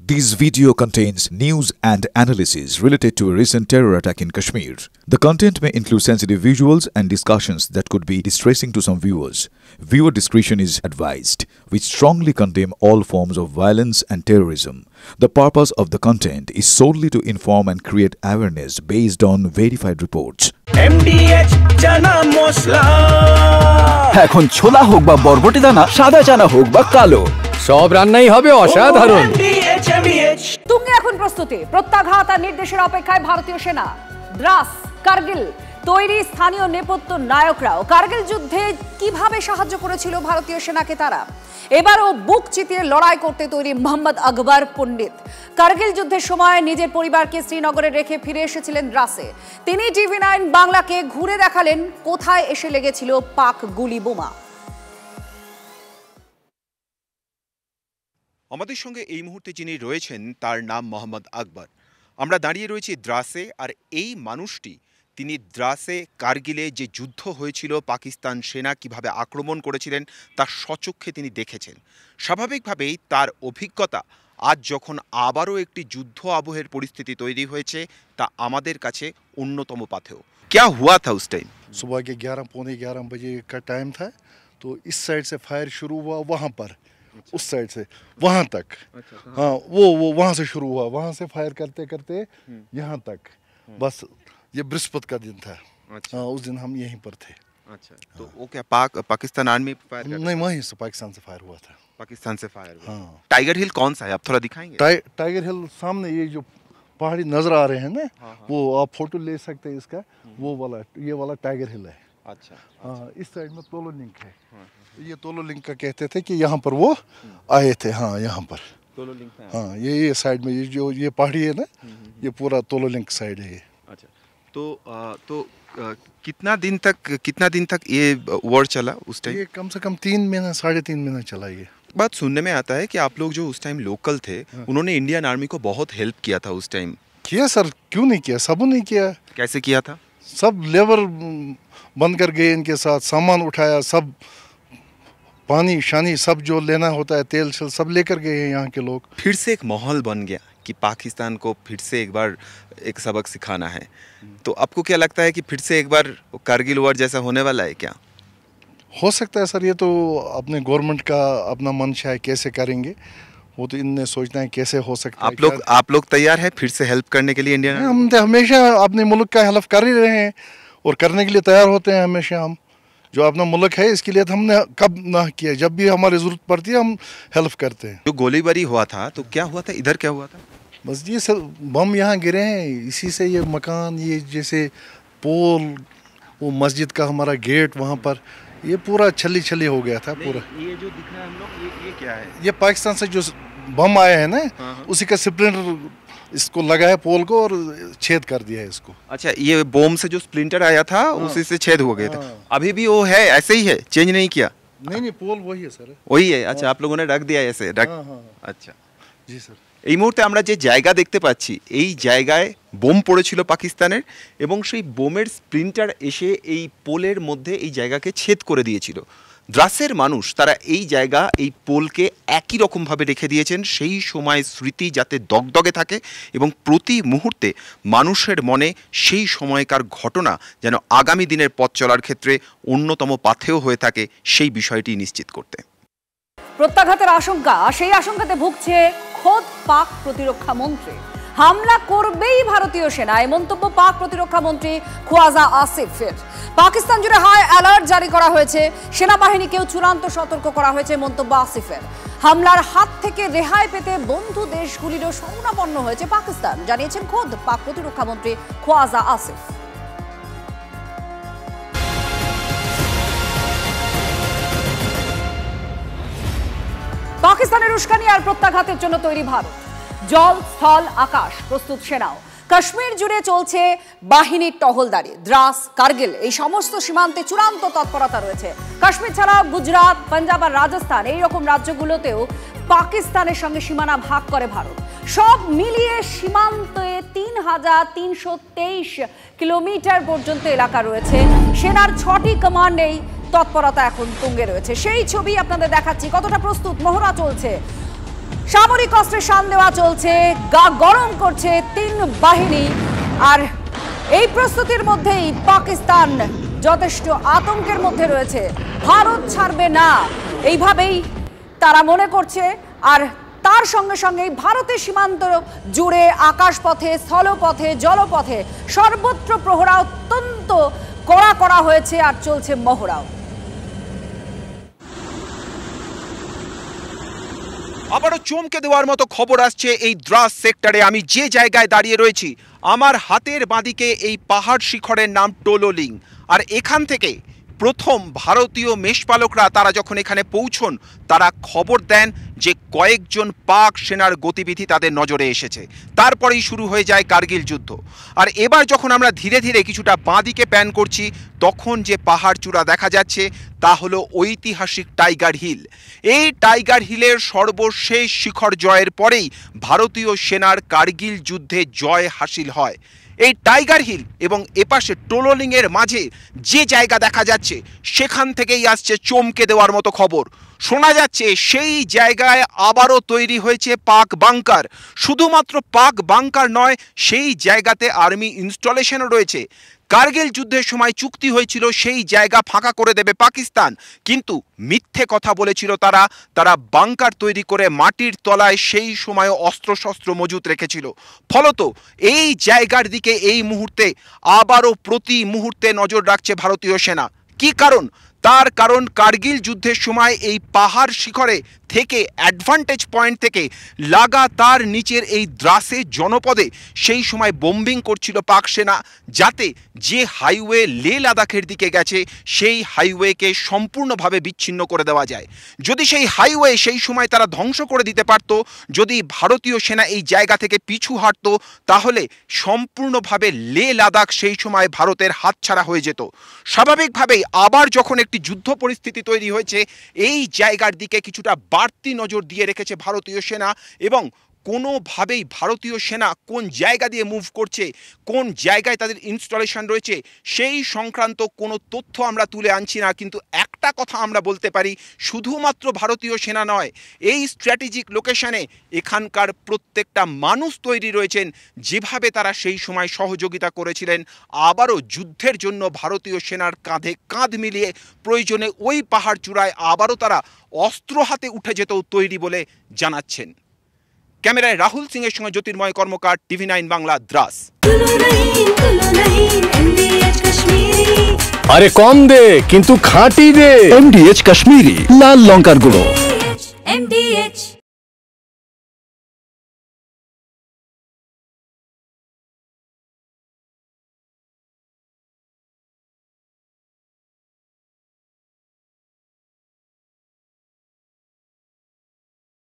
This video contains news and analysis related to a recent terror attack in Kashmir. The content may include sensitive visuals and discussions that could be distressing to some viewers. Viewer discretion is advised. We strongly condemn all forms of violence and terrorism. The purpose of the content is solely to inform and create awareness based on verified reports. MDH chana masala এখন ছোলা হোক বা বরবটি দানা, সাদা চানা হোক বা কালো, সব রান্নাই হবে অসাধারণ। তুঙ্গে এখন প্রস্তুতি, প্রত্যাঘাত আর নির্দেশের অপেক্ষায় ভারতীয় সেনা। দ্রাস, কার্গিল তৈরি স্থানীয় নেপথ্য নায়করাও কার্গিল যুদ্ধে কিভাবে সাহায্য করেছিল ভারতীয় সেনাকে তারা। এবারও বুক চিতিয়ে লড়াই করতে তৈরি মোহাম্মদ আকবর পণ্ডিত। কার্গিল যুদ্ধের সময় নিজের পরিবারকে শ্রীনগরে রেখে ফিরে এসেছিলেন দ্রাসে। তিনি TV9 বাংলাকে ঘুরে দেখালেন কোথায় এসে লেগেছিল পাক গুলি বোমা। আমাদের সঙ্গে এই মুহূর্তে যিনি রয়েছেন তার নাম মোহাম্মদ আকবর। আমরা দাঁড়িয়ে রয়েছি দ্রাসে, আর এই মানুষটি তিনি দ্রাসে কার্গিলে যে যুদ্ধ হয়েছিল, পাকিস্তান সেনা কিভাবে আক্রমণ করেছিলেন তার স্বচক্ষে তিনি দেখেছেন। স্বাভাবিকভাবেই তার অভিজ্ঞতা আজ যখন আবারও একটি যুদ্ধ আবহের পরিস্থিতি তৈরি হয়েছে তা আমাদের কাছে অন্যতম পাথেয়। क्या हुआ था उस टाइम? सुबह के 11-11 बजे का टाइम था, तो इस साइड से फायर शुरू हुआ वहाँ पर, उस साइड से वहाँ तक। हाँ, वो वहाँ से शुरू हुआ, वहाँ से फायर करते करते यहाँ तक। बस ये बृहस्पति का दिन था। हाँ, उस दिन हम यहीं पर थे। अच्छा, तो वो क्या पाकिस्तान आर्मी फायर कर? नहीं, वहीं से पाकिस्तान से फायर हुआ था। पाकिस्तान से फायर हुआ। हाँ। टाइगर हिल कौन सा है, आप थोड़ा दिखाएंगे? टाइगर हिल सामने, ये जो पहाड़ी नजर आ रहे हैं ना, वो आप फोटो ले सकते हैं इसका। वो वाला, ये वाला टाइगर हिल है। अच्छा। हाँ, इस साइड में तोलो लिंक है। ये तोलो लिंक का कहते थे कि यहाँ पर वो आए थे। हाँ, यहाँ पर तोलो लिंक है। हाँ, ये साइड में ये जो ये पहाड़ी है ना, ये पूरा तोलो लिंक साइड है ये। अच्छा, तो कितना दिन तक ये वॉर चला उस टाइम? ये कम से कम 3 महीना 3.5 महीना चला ये। बात सुनने में आता है कि आप लोग जो उस टाइम लोकल थे, उन्होंने इंडियन आर्मी को बहुत हेल्प किया था उस टाइम। किया सर, क्यों नहीं किया, सब ने किया। कैसे किया था? सब लेबर बनकर गए, इनके साथ सामान उठाया, सब पानी शानी सब जो लेना होता है, तेल छल सब लेकर गए हैं यहाँ के लोग। फिर से एक माहौल बन गया कि पाकिस्तान को फिर से एक बार एक सबक सिखाना है। तो आपको क्या लगता है कि फिर से एक बार कारगिल वॉर जैसा होने वाला है क्या? हो सकता है सर, ये तो अपने गवर्नमेंट का अपना मंशा है, कैसे करेंगे वो तो इनने सोचना है कैसे हो सकता है। आप लोग तैयार हैं फिर से हेल्प करने के लिए इंडियन? हम तो हमेशा अपने मुल्क का हेल्प कर ही रहे हैं और करने के लिए तैयार होते हैं हमेशा। हम जो अपना मुल्क है इसके लिए तो हमने कब ना किया, जब भी हमारी ज़रूरत पड़ती है हम हेल्प करते हैं। जो गोलीबारी हुआ था तो क्या हुआ था, इधर क्या हुआ था? बस ये सब बम यहाँ गिरे हैं, इसी से ये मकान, ये जैसे पोल, वो मस्जिद का हमारा गेट वहाँ पर, ये पूरा छली हो गया था पूरा। ये जो दिख रहा है हम लोग, ये क्या है? ये पाकिस्तान से जो बम आए हैं ना, उसी का स्प्लिंटर इसको लगा है पोल को और छेद कर दिया है इसको। अच्छा, ये बम से जो स्प्लिंटर आया था उसी से छेद हो गया था। अभी भी वो है, ऐसे ही है, चेंज नहीं किया? नहीं, पोल वही है सर, वही है। अच्छा, आप लोगों ने रख दिया ऐसे रख? अच्छा जी सर। এই মুহূর্তে আমরা যে জায়গা দেখতে পাচ্ছি, এই জায়গায় বোম পড়েছিল পাকিস্তানের, এবং সেই বোমের স্প্লিন্টার এসে এই পোলের মধ্যে এই জায়গাকে ছেদ করে দিয়েছিল। দ্রাসের মানুষ তারা এই জায়গা, এই পোলকে একই রকমভাবে রেখে দিয়েছেন, সেই সময় স্মৃতি যাতে দগদগে থাকে এবং প্রতি মুহূর্তে মানুষের মনে সেই সময়কার ঘটনা যেন আগামী দিনের পথ চলার ক্ষেত্রে অন্যতম পাথেয় হয়ে থাকে, সেই বিষয়টি নিশ্চিত করতে। প্রত্যাঘাতের আশঙ্কা, সেই আশঙ্কাতে ভুগছে খোদ পাক প্রতিরক্ষা মন্ত্রী। হামলা করবেই ভারতীয় সেনা, এই মন্তব্য পাক প্রতিরক্ষা মন্ত্রী খোয়াজা আসিফের। পাকিস্তান জুড়ে হাই অ্যালার্ট জারি করা হয়েছে, সেনাবাহিনীকেও চূড়ান্ত সতর্ক করা হয়েছে মন্তব্য আসিফের। হামলার হাত থেকে রেহাই পেতে বন্ধু দেশগুলিরও শরণাপন্ন হয়েছে পাকিস্তান, জানিয়েছেন খোদ পাক প্রতিরক্ষা মন্ত্রী খোয়াজা আসিফ। পাকিস্তানের উস্কানি আর প্রত্যাঘাতের জন্য তৈরি ভারত। জল, স্থল, আকাশ প্রস্তুত সেনাও। কাশ্মীর জুড়ে চলছে বাহিনীর টহলদারি। দ্রাস, কার্গিল এই সমস্ত সীমান্তে চূড়ান্ত তৎপরতা রয়েছে। কাশ্মীর ছাড়া গুজরাট, পাঞ্জাব আর রাজস্থান এই রকম রাজ্যগুলোতেও পাকিস্তানের সঙ্গে সীমানা ভাগ করে ভারত। সব মিলিয়ে সীমান্তে ৩৩২৩ কিলোমিটার পর্যন্ত এলাকা রয়েছে। সেনার ৬টি কমান্ডেই তৎপরতা এখন তুঙ্গে রয়েছে। সেই ছবি আপনাদের দেখাচ্ছি, কতটা প্রস্তুত মহড়া চলছে। সামরিক অস্ত্রের শান দেওয়া চলছে, গা গরম করছে তিন বাহিনী। আর এই প্রস্তুতির মধ্যেই পাকিস্তান যথেষ্ট আতঙ্কের মধ্যে রয়েছে। ভারত ছাড়বে না এইভাবেই তারা মনে করছে। আর তার সঙ্গে সঙ্গেই ভারতের সীমান্ত জুড়ে আকাশপথে, স্থলপথে, জলপথে সর্বত্র প্রহরা অত্যন্ত কড়া করা হয়েছে আর চলছে মহড়াও। আবারও চমকে দেওয়ার মতো খবর আসছে এই দ্রাস সেক্টরে। আমি যে জায়গায় দাঁড়িয়ে রয়েছি, আমার হাতের বাঁদিকে এই পাহাড় শিখরের নাম টোলোলিং। আর এখান থেকে প্রথম ভারতীয় মেষপালকরা তারা যখন এখানে পৌঁছন, তারা খবর দেন যে কয়েকজন পাক সেনার গতিবিধি তাদের নজরে এসেছে। তারপরেই শুরু হয়ে যায় কার্গিল যুদ্ধ। আর এবার যখন আমরা ধীরে ধীরে কিছুটা বাঁদিকে প্যান করছি, তখন যে পাহাড় চূড়া দেখা যাচ্ছে তা হলো ঐতিহাসিক টাইগার হিল। এই টাইগার হিলের সর্বশেষ শিখর জয়ের পরেই ভারতীয় সেনার কার্গিল যুদ্ধে জয় হাসিল হয়। এই টাইগার হিল এবং এপাশে টোলোলিংয়ের মাঝে যে জায়গা দেখা যাচ্ছে, সেখান থেকেই আসছে চমকে দেওয়ার মতো খবর। শোনা যাচ্ছে সেই জায়গায় আবারও তৈরি হয়েছে পাক বাংকার। শুধুমাত্র পাক বাংকার নয়, সেই জায়গাতে আর্মি ইনস্টলেশনও রয়েছে। কার্গিল যুদ্ধের সময় চুক্তি হয়েছিল সেই জায়গা ফাঁকা করে দেবে পাকিস্তান, কিন্তু মিথ্যে কথা বলেছিল তারা বাংকার তৈরি করে মাটির তলায় সেই সময় অস্ত্রশস্ত্র মজুত রেখেছিল। ফলত এই জায়গার দিকে এই মুহূর্তে আবারও প্রতি মুহূর্তে নজর রাখছে ভারতীয় সেনা। কি কারণ? তার কারণ কার্গিল যুদ্ধের সময় এই পাহাড় শিখরে থেকে অ্যাডভান্টেজ পয়েন্ট থেকে লাগাতার নিচের এই দ্রাসে জনপদে সেই সময় বোম্বিং করছিল পাক সেনা, যাতে যে হাইওয়ে লে লাদাখের দিকে গেছে সেই হাইওয়েকে সম্পূর্ণভাবে বিচ্ছিন্ন করে দেওয়া যায়। যদি সেই হাইওয়ে সেই সময় তারা ধ্বংস করে দিতে পারত, যদি ভারতীয় সেনা এই জায়গা থেকে পিছু হাঁটত, তাহলে সম্পূর্ণভাবে লে লাদাখ সেই সময় ভারতের হাতছাড়া হয়ে যেত। স্বাভাবিকভাবেই আবার যখন একটি যুদ্ধ পরিস্থিতি তৈরি হয়েছে, এই জায়গার দিকে কিছুটা বাড়তি নজর দিয়ে রেখেছে ভারতীয় সেনা। এবং কোনোভাবেই ভারতীয় সেনা কোন জায়গা দিয়ে মুভ করছে, কোন জায়গায় তাদের ইনস্টলেশন রয়েছে, সেই সংক্রান্ত কোনো তথ্য আমরা তুলে আনছি না। কিন্তু একটা কথা আমরা বলতে পারি, শুধুমাত্র ভারতীয় সেনা নয়, এই স্ট্র্যাটেজিক লোকেশনে এখানকার প্রত্যেকটা মানুষ তৈরি রয়েছেন, যেভাবে তারা সেই সময় সহযোগিতা করেছিলেন। আবারও যুদ্ধের জন্য ভারতীয় সেনার কাঁধে কাঁধ মিলিয়ে প্রয়োজনে ওই পাহাড় চূড়ায় আবারও তারা অস্ত্র হাতে উঠে যেতেও তৈরি বলে জানাচ্ছেন। ক্যামেরায় রাহুল সিং এর সঙ্গে জ্যোতির্ময় কর্মকার, TV9 বাংলা, দ্রাস। আরে কম দে কিন্তু খাঁটি দে। MDH কাশ্মীরি লাল লঙ্কার গুঁড়ো।